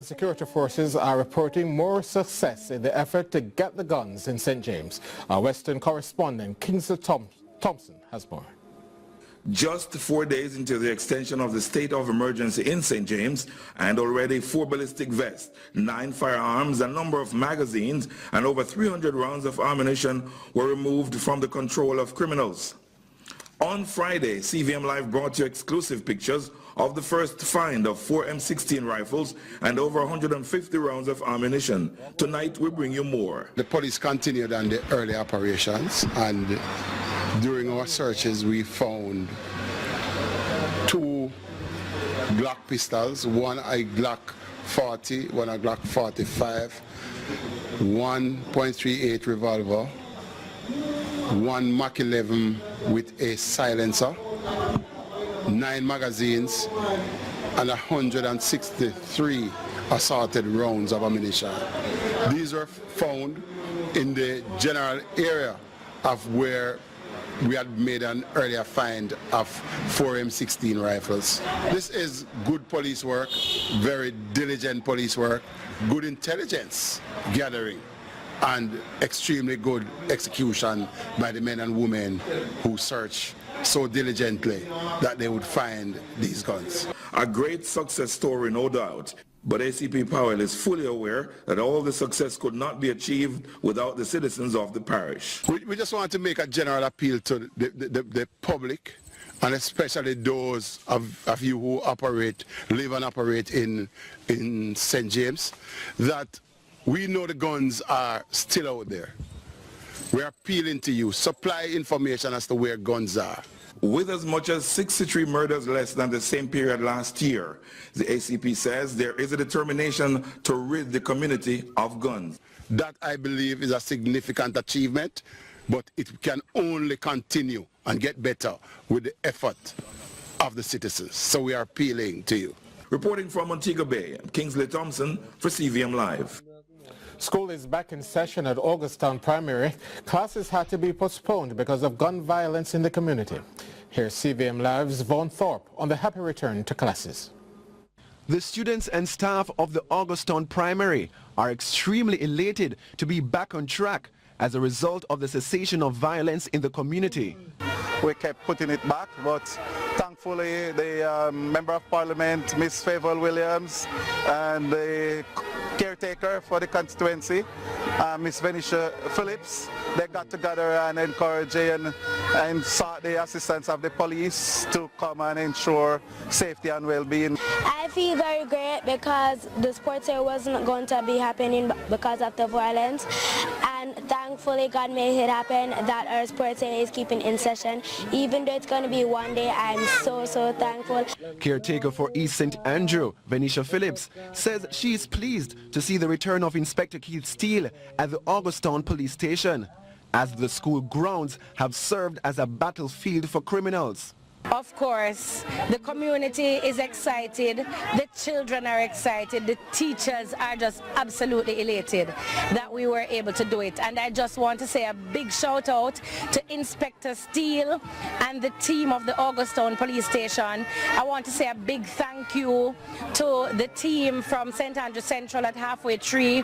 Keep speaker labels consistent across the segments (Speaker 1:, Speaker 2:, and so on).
Speaker 1: Security forces are reporting more success in the effort to get the guns in St. James. Our Western correspondent Kingsley Thompson has more.
Speaker 2: Just 4 days into the extension of the state of emergency in St. James, and already 4 ballistic vests, 9 firearms, a number of magazines, and over 300 rounds of ammunition were removed from the control of criminals. On Friday, CVM Live brought you exclusive pictures of the first find of 4 M16 rifles and over 150 rounds of ammunition. Tonight we bring you more.
Speaker 3: The police continued on the early operations, and during our searches we found 2 Glock pistols, one a Glock 40, one a Glock 45, 1.38 revolver, 1 Mach 11 with a silencer, 9 magazines, and 163 assorted rounds of ammunition. These were found in the general area of where we had made an earlier find of 4 M16 rifles. This is good police work, very diligent police work, good intelligence gathering, and extremely good execution by the men and women who search so diligently that they would find these guns.
Speaker 2: A great success story, no doubt, but ACP Powell is fully aware that all the success could not be achieved without the citizens of the parish.
Speaker 3: We just want to make a general appeal to the public, and especially those of you who live and operate in St. James, that we know the guns are still out there. We are appealing to you, supply information as to where guns are.
Speaker 2: With as much as 63 murders less than the same period last year, the ACP says there is a determination to rid the community of guns.
Speaker 3: That, I believe, is a significant achievement, but it can only continue and get better with the effort of the citizens. So we are appealing to you.
Speaker 2: Reporting from Montego Bay, Kingsley Thompson for CVM Live.
Speaker 1: School is back in session at Augustown Primary. Classes had to be postponed because of gun violence in the community. Here's CVM Live's Vaughn Thorpe on the happy return to classes.
Speaker 4: The students and staff of the Augustown Primary are extremely elated to be back on track as a result of the cessation of violence in the community.
Speaker 5: We kept putting it back, but thankfully the Member of Parliament, Ms. Favour Williams, and the caretaker for the constituency, Ms. Venetia Phillips, they got together and encouraged and sought the assistance of the police to come and ensure safety and well-being.
Speaker 6: I feel very great because the sports here wasn't going to be happening because of the violence, and thankfully God made it happen that our sports here is keeping in session. Even though it's going to be one day, I'm so thankful.
Speaker 4: Caretaker for East St. Andrew, Venetia Phillips, says she is pleased to see the return of Inspector Keith Steele at the Augustown Police Station, as the school grounds have served as a battlefield for criminals.
Speaker 7: Of course, the community is excited, the children are excited, the teachers are just absolutely elated that we were able to do it. And I just want to say a big shout out to Inspector Steele and the team of the Augustown Police Station. I want to say a big thank you to the team from St. Andrew Central at Halfway Tree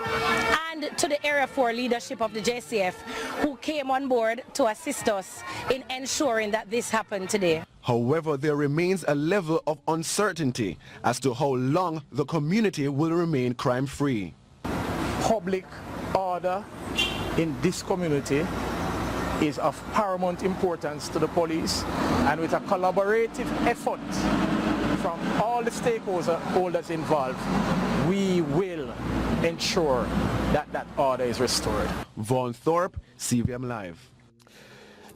Speaker 7: and to the Area 4 leadership of the JCF who came on board to assist us in ensuring that this happened today.
Speaker 4: However, there remains a level of uncertainty as to how long the community will remain crime-free.
Speaker 8: Public order in this community is of paramount importance to the police, and with a collaborative effort from all the stakeholders involved, we will ensure that that order is restored.
Speaker 4: Vaughn Thorpe, CVM Live.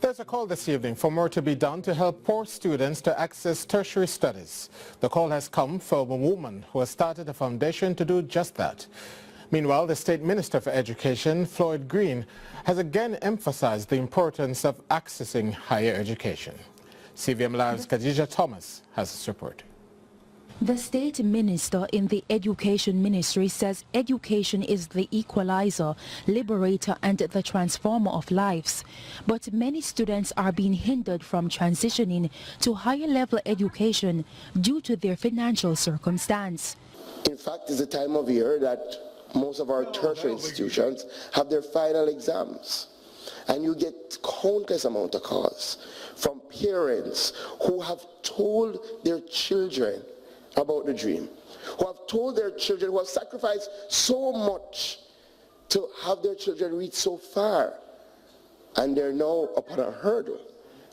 Speaker 1: There's a call this evening for more to be done to help poor students to access tertiary studies. The call has come from a woman who has started a foundation to do just that. Meanwhile, the State Minister for Education, Floyd Green, has again emphasized the importance of accessing higher education. CVM Live's Khadija Thomas has this report.
Speaker 9: The State Minister in the Education Ministry says education is the equalizer, liberator and the transformer of lives. But many students are being hindered from transitioning to higher level education due to their financial circumstance.
Speaker 10: In fact, it's the time of year that most of our tertiary institutions have their final exams. And you get countless amount of calls from parents who have told their children about the dream, who have told their children, who have sacrificed so much to have their children reach so far. And they're now upon a hurdle.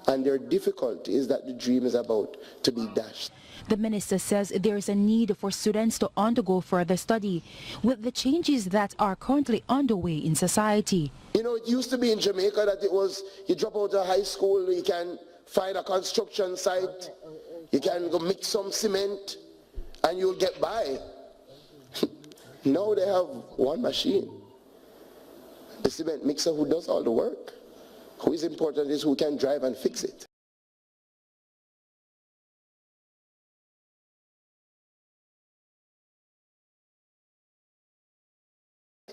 Speaker 10: And their difficulty is that the dream is about to be dashed.
Speaker 9: The minister says there is a need for students to undergo further study with the changes that are currently underway in society.
Speaker 10: You know, it used to be in Jamaica that it was, you drop out of high school, you can find a construction site, you can go mix some cement, and you'll get by. Now they have one machine, the cement mixer, who does all the work. Who is important is who can drive and fix it.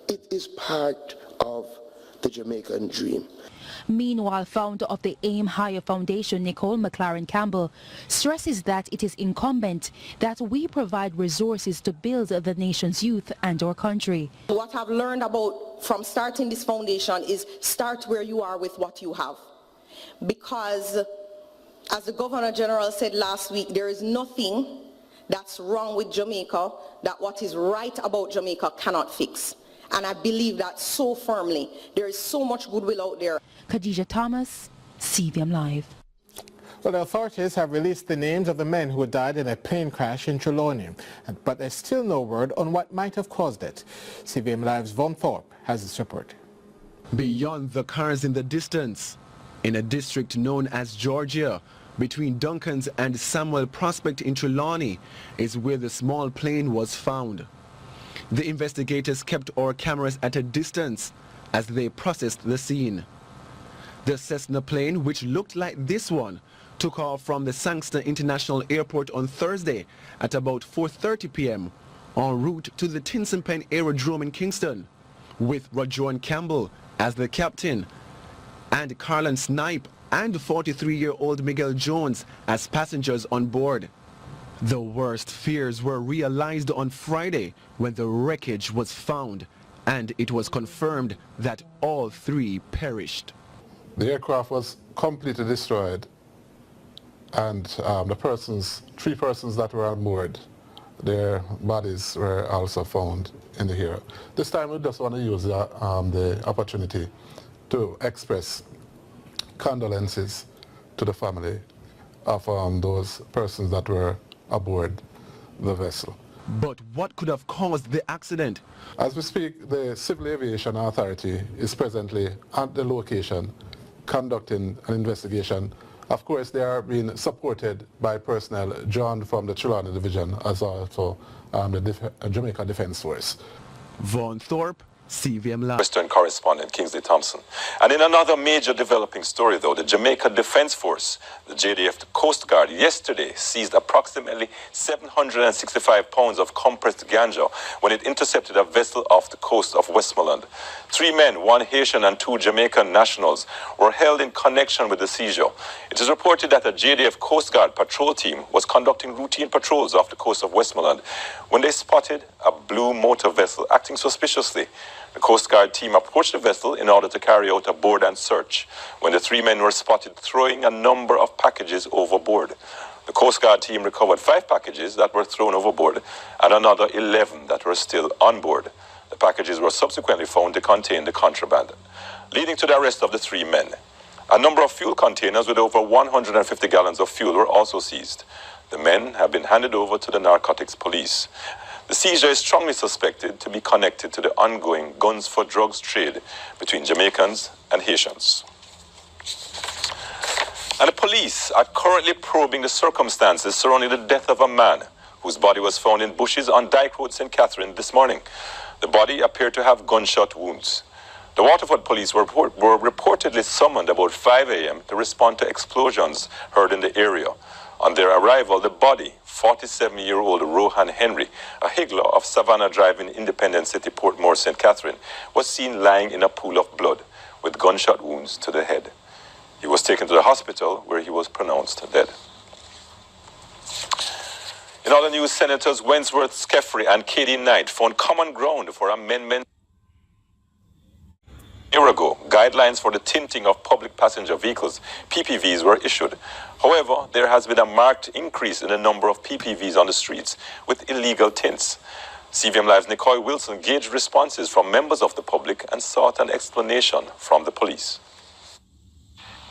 Speaker 10: It is part of the Jamaican dream.
Speaker 9: Meanwhile, founder of the Aim Higher Foundation, Nicole McLaren Campbell, stresses that it is incumbent that we provide resources to build the nation's youth and our country.
Speaker 11: What I've learned about from starting this foundation is start where you are with what you have. Because, as the Governor General said last week, there is nothing that's wrong with Jamaica that what is right about Jamaica cannot fix. And I believe that so firmly. There is so much goodwill out there.
Speaker 9: Khadija Thomas, CVM Live.
Speaker 1: Well, the authorities have released the names of the men who died in a plane crash in Trelawney, but there's still no word on what might have caused it. CVM Live's Von Thorpe has this report.
Speaker 4: Beyond the cars in the distance, in a district known as Georgia, between Duncan's and Samuel Prospect in Trelawney, is where the small plane was found. The investigators kept our cameras at a distance as they processed the scene. The Cessna plane, which looked like this one, took off from the Sangster International Airport on Thursday at about 4:30 p.m. en route to the Tinsonpen Aerodrome in Kingston, with Rajon Campbell as the captain and Carlin Snipe and 43-year-old Miguel Jones as passengers on board. The worst fears were realized on Friday when the wreckage was found, and it was confirmed that all three perished.
Speaker 3: The aircraft was completely destroyed, and three persons that were on board, their bodies were also found in the area. This time we just want to use the opportunity to express condolences to the family of those persons that were aboard the vessel.
Speaker 4: But what could have caused the accident?
Speaker 3: As we speak, the Civil Aviation Authority is presently at the location conducting an investigation. Of course, they are being supported by personnel drawn from the Trelawney Division as also the Jamaica Defence Force.
Speaker 4: Von Thorpe, CVM Live.
Speaker 12: Western correspondent Kingsley Thompson. And in another major developing story, though, the Jamaica Defence Force, the JDF, the Coast Guard, yesterday seized approximately 765 pounds of compressed ganja when it intercepted a vessel off the coast of Westmoreland. 3 men, 1 Haitian and 2 Jamaican nationals, were held in connection with the seizure. It is reported that a JDF Coast Guard patrol team was conducting routine patrols off the coast of Westmoreland when they spotted a blue motor vessel acting suspiciously. The Coast Guard team approached the vessel in order to carry out a board and search when the 3 men were spotted throwing a number of packages overboard. The Coast Guard team recovered 5 packages that were thrown overboard and another 11 that were still on board. The packages were subsequently found to contain the contraband, leading to the arrest of the 3 men. A number of fuel containers with over 150 gallons of fuel were also seized. The men have been handed over to the narcotics police. The seizure is strongly suspected to be connected to the ongoing guns for drugs trade between Jamaicans and Haitians. And the police are currently probing the circumstances surrounding the death of a man whose body was found in bushes on Dyke Road, St. Catherine this morning. The body appeared to have gunshot wounds. The Waterford police were reportedly summoned about 5 a.m. to respond to explosions heard in the area. On their arrival, the body, 47-year-old Rohan Henry, a higgler of Savannah Drive in Independence City, Portmore, St. Catherine, was seen lying in a pool of blood with gunshot wounds to the head. He was taken to the hospital where he was pronounced dead. In other news, Senators Wentworth Skeffrey and Katie Knight found common ground for amendment. A year ago, guidelines for the tinting of public passenger vehicles, PPVs, were issued. However, there has been a marked increase in the number of PPVs on the streets with illegal tints. CVM Live's Nicole Wilson gauged responses from members of the public and sought an explanation from the police.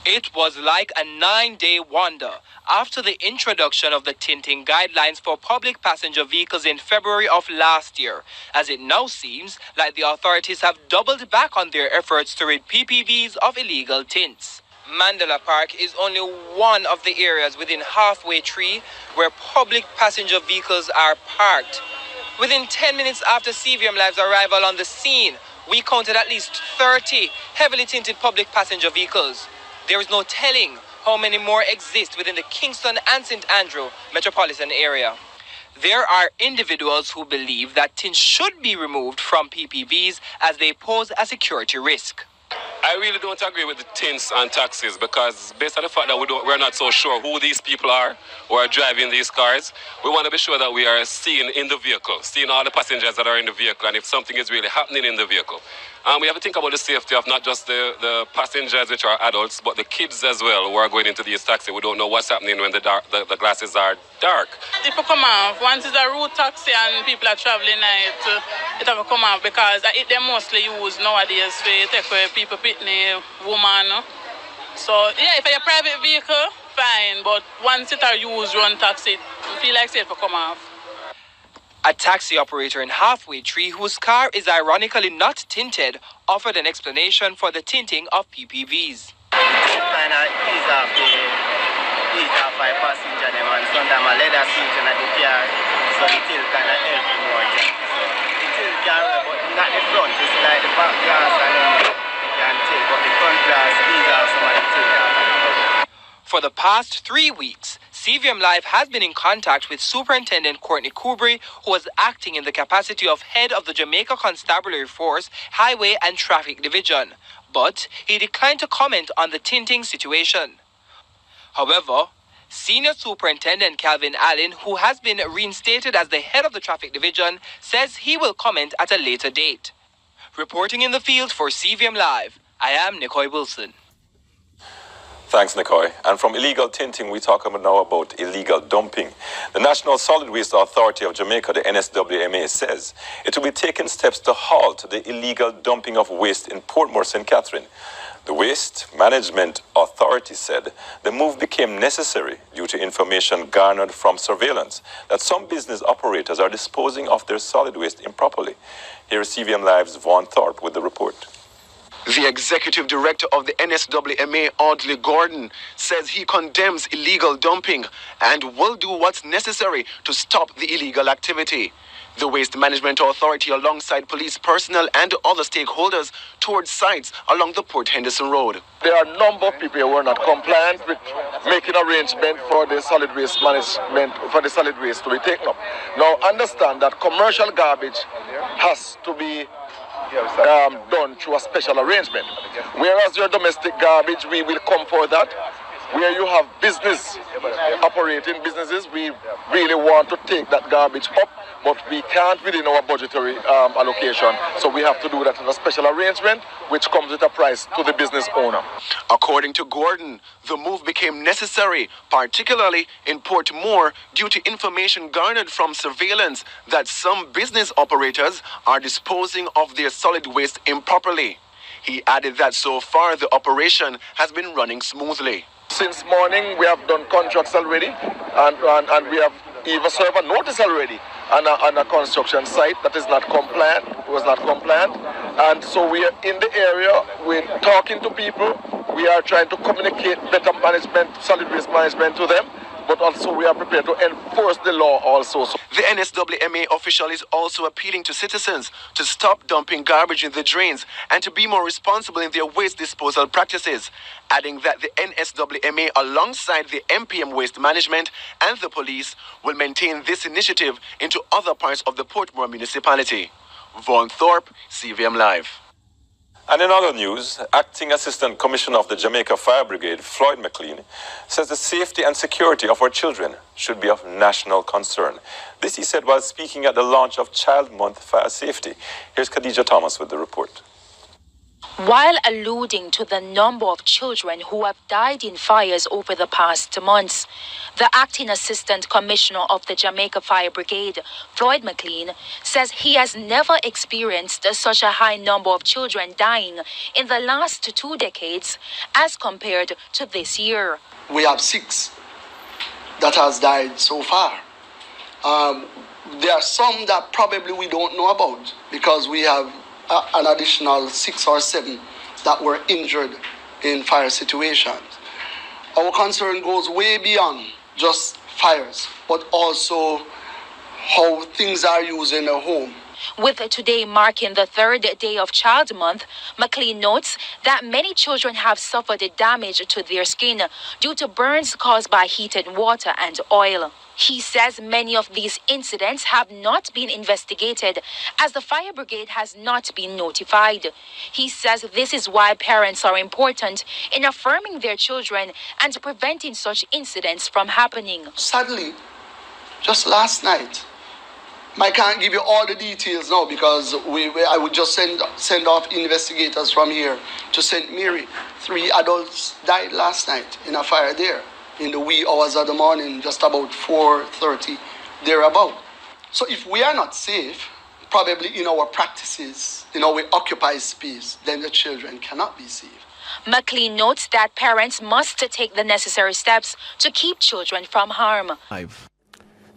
Speaker 13: It was like a 9-day wonder after the introduction of the tinting guidelines for public passenger vehicles in February of last year, as it now seems like the authorities have doubled back on their efforts to rid PPVs of illegal tints. Mandela Park is only one of the areas within Halfway Tree where public passenger vehicles are parked. Within 10 minutes after CVM Live's arrival on the scene, we counted at least 30 heavily tinted public passenger vehicles. There is no telling how many more exist within the Kingston and St. Andrew metropolitan area. There are individuals who believe that tints should be removed from PPVs as they pose a security risk.
Speaker 14: I really don't agree with the tints on taxis because based on the fact that we're not so sure who these people are who are driving these cars, we want to be sure that we are seeing in the vehicle, seeing all the passengers that are in the vehicle and if something is really happening in the vehicle. We have to think about the safety of not just the passengers, which are adults, but the kids as well who are going into these taxis. We don't know what's happening when the glasses are dark.
Speaker 15: If you come off, once it's a route taxi and people are traveling, it have to come off because it they mostly use nowadays to take away people pitney woman. So yeah, if it's a private vehicle, fine, but once it are used run taxi, I feel like safe to come off.
Speaker 13: A taxi operator in Halfway Tree, whose car is ironically not tinted, offered an explanation for the tinting of PPVs.
Speaker 16: Kind of ease off the heat off my passenger them and sometimes a leather seat in the car, so the tilt kind of help more. So the tilt can work, but not the front, it's like the back glass and then you can tilt, but the front glass ease off some of the tilt.
Speaker 13: For the past 3 weeks, CVM Live has been in contact with Superintendent Courtney Kubry, who was acting in the capacity of head of the Jamaica Constabulary Force, Highway and Traffic Division, but he declined to comment on the tinting situation. However, Senior Superintendent Calvin Allen, who has been reinstated as the head of the Traffic Division, says he will comment at a later date. Reporting in the field for CVM Live, I am Nicole Wilson.
Speaker 12: Thanks, Nicole. And from illegal tinting, we talk now about illegal dumping. The National Solid Waste Authority of Jamaica, the NSWMA, says it will be taking steps to halt the illegal dumping of waste in Portmore, St. Catherine. The Waste Management Authority said the move became necessary due to information garnered from surveillance that some business operators are disposing of their solid waste improperly. Here is CVM Live's Vaughn Thorpe with the report.
Speaker 4: The executive director of the NSWMA, Audley Gordon, says he condemns illegal dumping and will do what's necessary to stop the illegal activity. The Waste Management Authority, alongside police personnel and other stakeholders, toured sites along the Port Henderson Road.
Speaker 17: There are a number of people who are not compliant with making arrangements for the solid waste management, for the solid waste to be taken up. Now, understand that commercial garbage has to be done through a special arrangement. Whereas your domestic garbage, we will come for that. Where you have business, operating businesses, we really want to take that garbage up, but we can't within our budgetary allocation. So we have to do that in a special arrangement, which comes with a price to the business owner.
Speaker 4: According to Gordon, the move became necessary, particularly in Portmore, due to information garnered from surveillance that some business operators are disposing of their solid waste improperly. He added that so far the operation has been running smoothly.
Speaker 17: Since morning, we have done contracts already, and we have even served a notice already on a construction site that is not compliant, was not compliant. And so we are in the area, we're talking to people, we are trying to communicate better management, solid waste management to them, but also we are prepared to enforce the law also.
Speaker 4: The NSWMA official is also appealing to citizens to stop dumping garbage in the drains and to be more responsible in their waste disposal practices, adding that the NSWMA, alongside the MPM Waste Management and the police, will maintain this initiative into other parts of the Portmore municipality. Vaughn Thorpe, CVM Live.
Speaker 12: And in other news, Acting Assistant Commissioner of the Jamaica Fire Brigade, Floyd McLean, says the safety and security of our children should be of national concern. This he said while speaking at the launch of Child Month Fire Safety. Here's Khadija Thomas with the report.
Speaker 9: While alluding to the number of children who have died in fires over the past months, the Acting Assistant Commissioner of the Jamaica Fire Brigade, Floyd McLean, says he has never experienced such a high number of children dying in the last 2 decades as compared to this year.
Speaker 18: We have 6 that has died so far. There are some that probably we don't know about because we have an additional 6 or 7 that were injured in fire situations. Our concern goes way beyond just fires, but also how things are used in a home.
Speaker 9: With today marking the 3rd day of Child Month, McLean notes that many children have suffered damage to their skin due to burns caused by heated water and oil. He says many of these incidents have not been investigated as the fire brigade has not been notified. He says this is why parents are important in affirming their children and preventing such incidents from happening.
Speaker 18: Sadly, just last night, I can't give you all the details now because I would just send off investigators from here to St. Mary. 3 adults died last night in a fire there in the wee hours of the morning, just about 4:30, thereabout. So if we are not safe, probably in our practices, in our occupied space, then the children cannot be safe.
Speaker 9: McLean notes that parents must take the necessary steps to keep children from harm.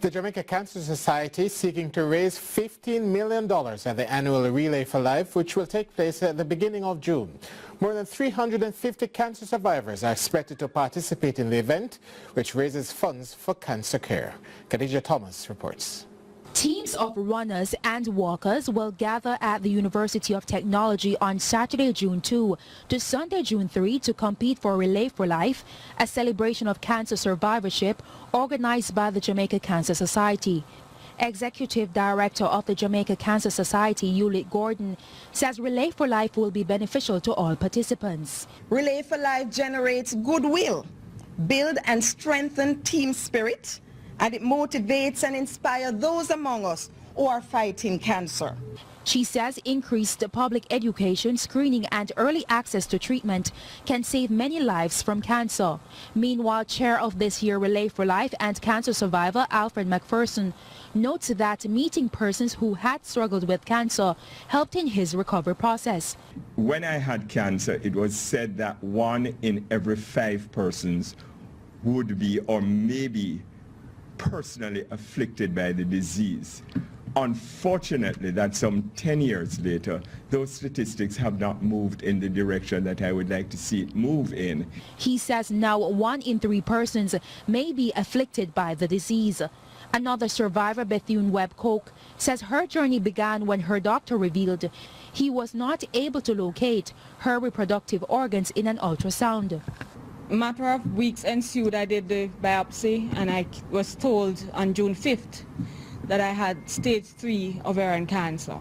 Speaker 1: The Jamaica Cancer Society is seeking to raise $15 million at the annual Relay for Life, which will take place at the beginning of June. More than 350 cancer survivors are expected to participate in the event, which raises funds for cancer care. Khadija Thomas reports.
Speaker 9: Teams of runners and walkers will gather at the University of Technology on Saturday, June 2 to Sunday, June 3 to compete for Relay for Life, a celebration of cancer survivorship organized by the Jamaica Cancer Society. Executive Director of the Jamaica Cancer Society, Hewlett Gordon, says Relay for Life will be beneficial to all participants.
Speaker 19: Relay for Life generates goodwill, build and strengthen team spirit, and it motivates and inspires those among us who are fighting cancer.
Speaker 9: She says increased public education, screening and early access to treatment can save many lives from cancer. Meanwhile, chair of this year Relay for Life and cancer survivor Alfred McPherson notes that meeting persons who had struggled with cancer helped in his recovery process.
Speaker 20: When I had cancer, it was said that 1 in every 5 persons would be or maybe personally afflicted by the disease. Unfortunately, that some 10 years later, those statistics have not moved in the direction that I would like to see it move in.
Speaker 9: He says now 1 in 3 persons may be afflicted by the disease. Another survivor, Bethune Webb Coke, says her journey began when her doctor revealed he was not able to locate her reproductive organs in an ultrasound.
Speaker 21: Matter of weeks ensued, I did the biopsy and I was told on June 5th that I had stage 3 ovarian cancer.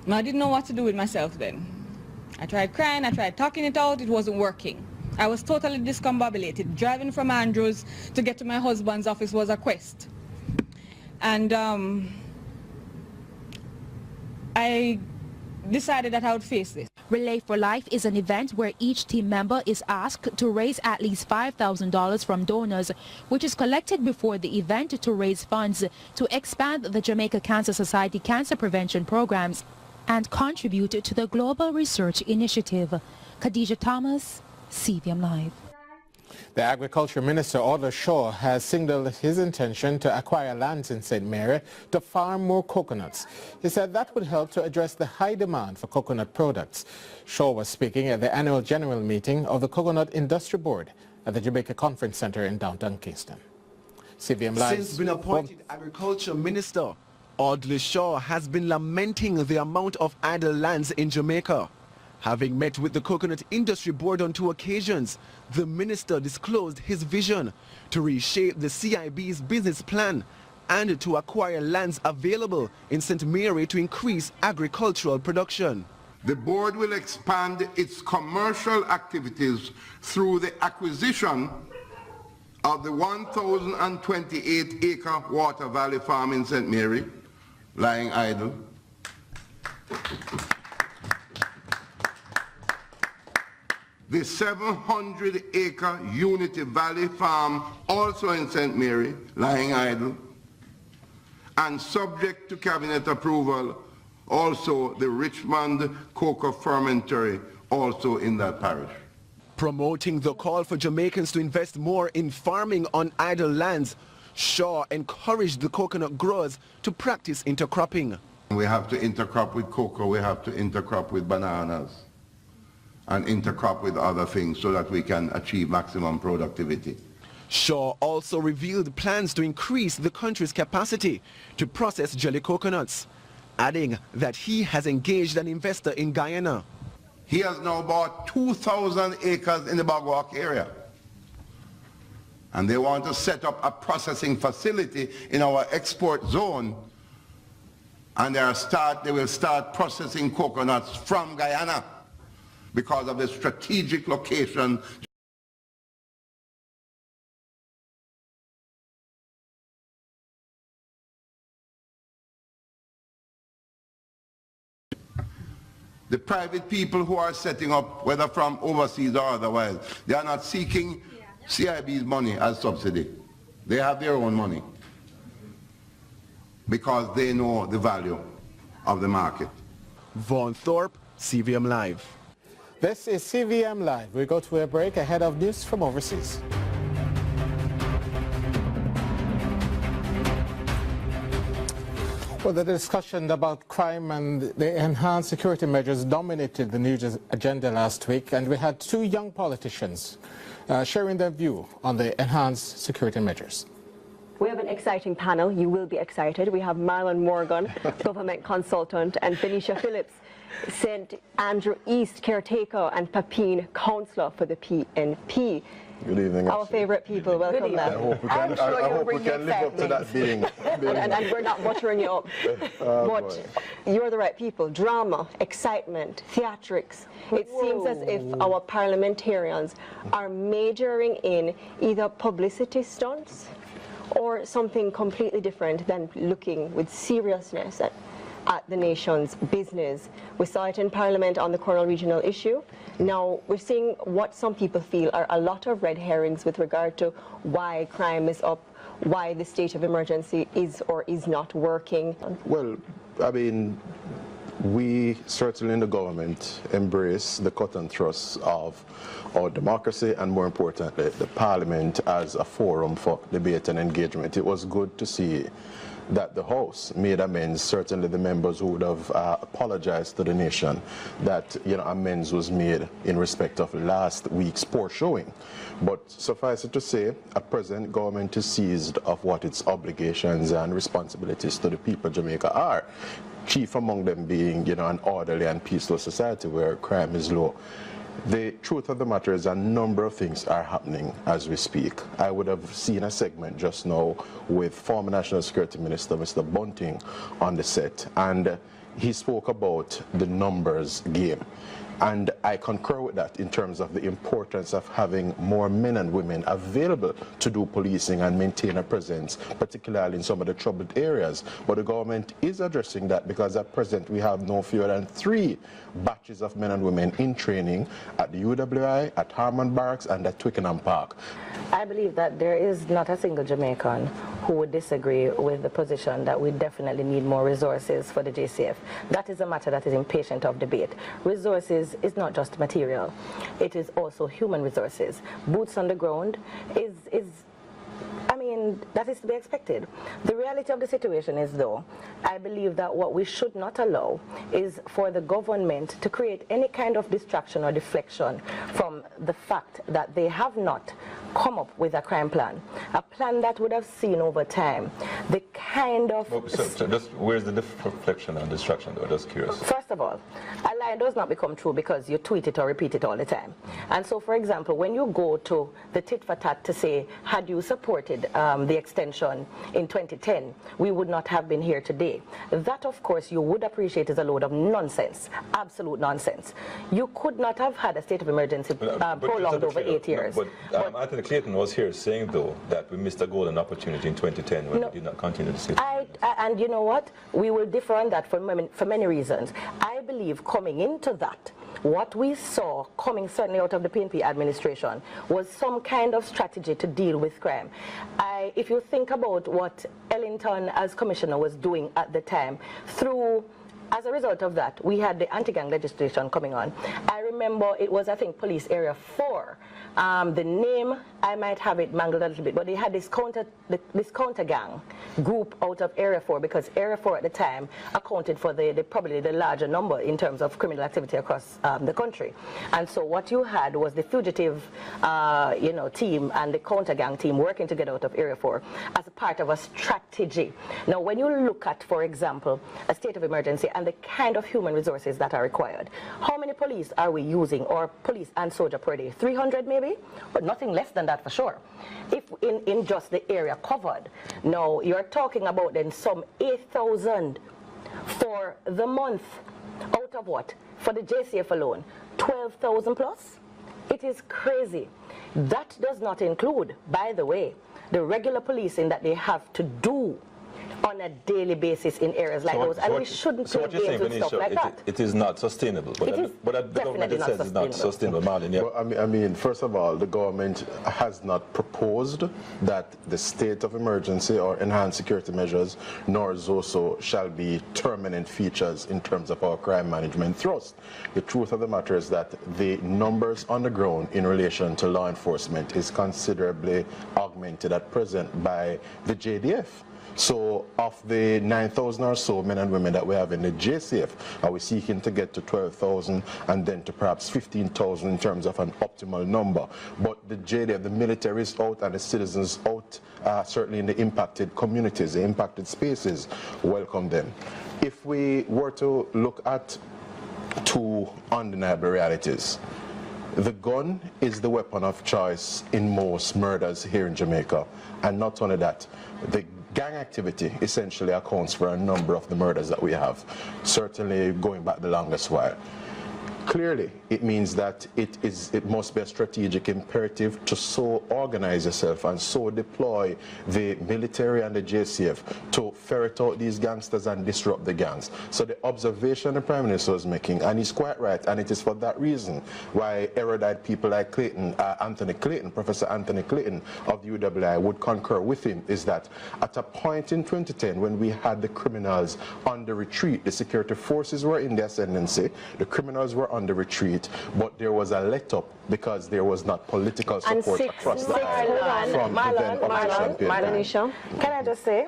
Speaker 21: I didn't know what to do with myself then. I tried crying, I tried talking it out, it wasn't working. I was totally discombobulated. Driving from Andrews to get to my husband's office was a quest. And I decided that I would face this.
Speaker 9: Relay for Life is an event where each team member is asked to raise at least $5,000 from donors, which is collected before the event to raise funds to expand the Jamaica Cancer Society cancer prevention programs and contribute to the Global Research Initiative. Khadija Thomas, CVM Live.
Speaker 1: The Agriculture Minister, Audley Shaw, has signaled his intention to acquire lands in St. Mary to farm more coconuts. He said that would help to address the high demand for coconut products. Shaw was speaking at the annual general meeting of the Coconut Industry Board at the Jamaica Conference Center in downtown Kingston. CVM Live.
Speaker 4: Since being appointed Agriculture Minister, Audley Shaw has been lamenting the amount of idle lands in Jamaica. Having met with the Coconut Industry Board on 2 occasions, the minister disclosed his vision to reshape the CIB's business plan and to acquire lands available in St. Mary to increase agricultural production.
Speaker 3: The board will expand its commercial activities through the acquisition of the 1,028-acre Water Valley Farm in St. Mary, lying idle. The 700-acre Unity Valley Farm, also in St. Mary, lying idle. And subject to cabinet approval, also the Richmond Cocoa Fermentory, also in that parish.
Speaker 4: Promoting the call for Jamaicans to invest more in farming on idle lands, Shaw encouraged the coconut growers to practice intercropping.
Speaker 3: We have to intercrop with cocoa, we have to intercrop with bananas, and intercrop with other things so that we can achieve maximum productivity.
Speaker 4: Shaw also revealed plans to increase the country's capacity to process jelly coconuts, adding that he has engaged an investor in Guyana.
Speaker 3: He has now bought 2,000 acres in the Bagwalk area. And they want to set up a processing facility in our export zone. And they will start processing coconuts from Guyana because of the strategic location. The private people who are setting up, whether from overseas or otherwise, they are not seeking CIB's money as subsidy. They have their own money because they know the value of the market.
Speaker 4: Vaughn Thorpe, CVM Live.
Speaker 1: This is CVM Live. We go to a break ahead of news from overseas. Well, the discussion about crime and the enhanced security measures dominated the news agenda last week, and we had two young politicians sharing their view on the enhanced security measures.
Speaker 2: We have an exciting panel. You will be excited. We have Marlon Morgan, government consultant, and Venetia Phillips, St. Andrew East caretaker and Papine councillor for the PNP.
Speaker 22: Good evening.
Speaker 2: Our favorite people, welcome back. I'm sure
Speaker 22: I
Speaker 2: you'll
Speaker 22: hope
Speaker 2: bring
Speaker 22: we can live up to that being.
Speaker 2: and we're not buttering you up. But you're the right people. Drama, excitement, theatrics. It seems as if our parliamentarians are majoring in either publicity stunts or something completely different than looking with seriousness at the nation's business. We saw it in Parliament on the Cornwall regional issue. Now we're seeing what some people feel are a lot of red herrings with regard to why crime is up, why the state of emergency is or is not working.
Speaker 22: Well, I mean, we certainly in the government embrace the cut and thrust of our democracy and, more importantly, the Parliament as a forum for debate and engagement. It was good to see that the House made amends. Certainly the members who would have apologized to the nation that amends was made in respect of last week's poor showing. But suffice it to say, a present government is seized of what its obligations and responsibilities to the people of Jamaica are. Chief among them being an orderly and peaceful society where crime is low. The truth of the matter is a number of things are happening as we speak. I would have seen a segment just now with former National Security Minister Mr. Bunting on the set, and he spoke about the numbers game. And I concur with that in terms of the importance of having more men and women available to do policing and maintain a presence, particularly in some of the troubled areas. But the government is addressing that because at present we have no fewer than 3 batches of men and women in training at the UWI, at Harman Barracks, and at Twickenham Park.
Speaker 23: I believe that there is not a single Jamaican who would disagree with the position that we definitely need more resources for the JCF. That is a matter that is impatient of debate. Resources is not just material. It is also human resources. Boots on the ground that is to be expected. The reality of the situation is, though, I believe that what we should not allow is for the government to create any kind of distraction or deflection from the fact that they have not come up with a crime plan, a plan that would have seen over time the kind of...
Speaker 24: So just where's the deflection and distraction, though? Just curious.
Speaker 23: First of all, a lie does not become true because you tweet it or repeat it all the time. And so, for example, when you go to the tit for tat to say, had you supported the extension in 2010, we would not have been here today. That, of course, you would appreciate is a load of nonsense, absolute nonsense. You could not have had a state of emergency prolonged over 8 years.
Speaker 24: But Anthony Clayton was here saying, though, that we missed a golden opportunity in 2010 when we did not continue the system.
Speaker 23: And you know what? We will differ on that for many reasons. I believe coming into that, what we saw coming certainly out of the PNP administration was some kind of strategy to deal with crime. If you think about what Ellington as commissioner was doing at the time, as a result of that, we had the anti-gang legislation coming on. I remember it was, I think, Police Area 4. The name, I might have it mangled a little bit, but they had this counter gang group out of Area 4 because Area 4 at the time accounted for probably the larger number in terms of criminal activity across the country. And so what you had was the fugitive team and the counter gang team working together out of Area 4 as a part of a strategy. Now, when you look at, for example, a state of emergency and the kind of human resources that are required, how many police are we using, or police and soldier per day? 300 maybe? But nothing less than that for sure. If in just the area covered. Now, you're talking about then some 8,000 for the month. Out of what? For the JCF alone, 12,000 plus? It is crazy. That does not include, by the way, the regular policing that they have to do on a daily basis in areas like those, and we shouldn't play games with stuff like that.
Speaker 24: It is not sustainable, but the government says it's not sustainable. Marlon, yeah.
Speaker 22: Well, I mean, first of all, the government has not proposed that the state of emergency or enhanced security measures nor ZOSO shall be permanent features in terms of our crime management thrust. The truth of the matter is that the numbers on the ground in relation to law enforcement is considerably augmented at present by the JDF. So of the 9,000 or so men and women that we have in the JCF, are we seeking to get to 12,000 and then to perhaps 15,000 in terms of an optimal number. But the JDF, the military is out and the citizens out, certainly in the impacted communities, the impacted spaces, welcome them. If we were to look at two undeniable realities, the gun is the weapon of choice in most murders here in Jamaica. And not only that, the gang activity essentially accounts for a number of the murders that we have, certainly going back the longest while. Clearly, it means that it must be a strategic imperative to so organize yourself and so deploy the military and the JCF to ferret out these gangsters and disrupt the gangs. So the observation the Prime Minister was making, and he's quite right, and it is for that reason why erudite people like Clayton, Professor Anthony Clayton of the UWI would concur with him, is that at a point in 2010 when we had the criminals on the retreat, the security forces were in the ascendancy, the criminals were on the retreat, but there was a let-up because there was not political support across the aisle from the then opposition PNP.
Speaker 23: Can I just say,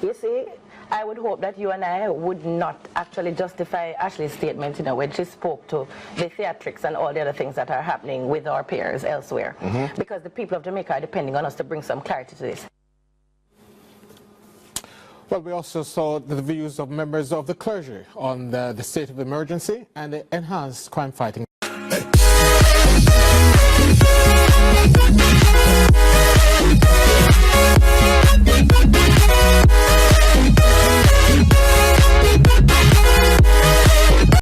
Speaker 23: you see, I would hope that you and I would not actually justify Ashley's statement, when she spoke to the theatrics and all the other things that are happening with our peers elsewhere, because the people of Jamaica are depending on us to bring some clarity to this.
Speaker 1: Well, we also saw the views of members of the clergy on the state of emergency and the enhanced crime fighting.